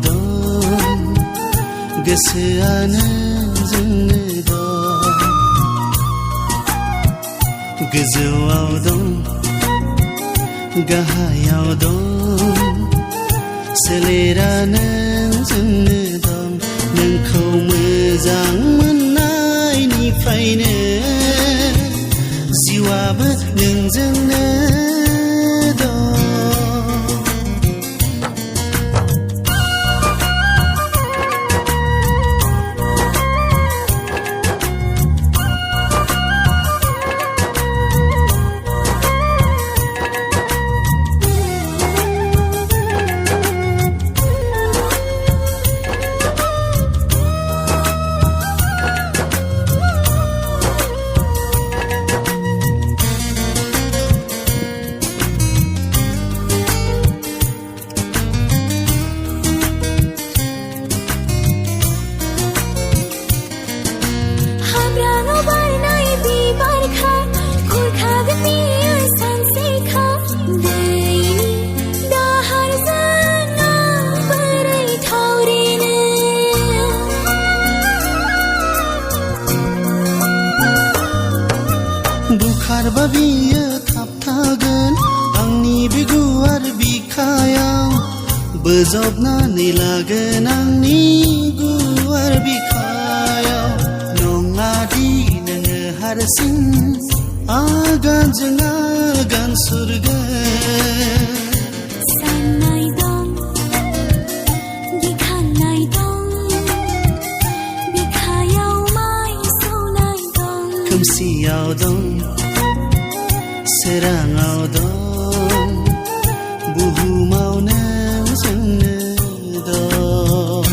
दं गोसोआनो जोंनो दं गोजौआव दं गाहायाव दं सोलेरानो जोंनो दं नोंखौ मोजां मोननायनिफ्रायनो जिउआबो नोंजोंनो बुखारबा बियो थाबथागोन आंनि बे गुवार बिखायाव बोजबनानै लागोन आंनि गुवार बिखायाव नङादि नोङो हारसिं आगानजों आगान सुरगोन साननाय दं गिखांनाय दं बिखायाव माइ सौनाय दं खोमसियाव दं सोराङाव दं बुहुमावनो जोंनो दं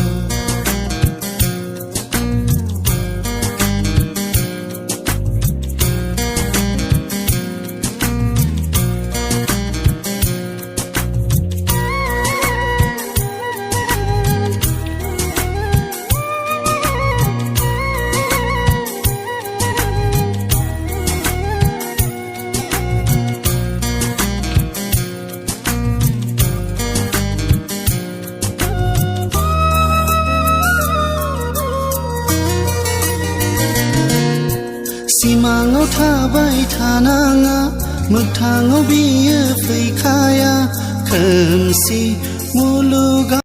सिमाङाव थाबाय थानाङा मोगथाङाव बियो फैखाया खोमसि मुलुगाव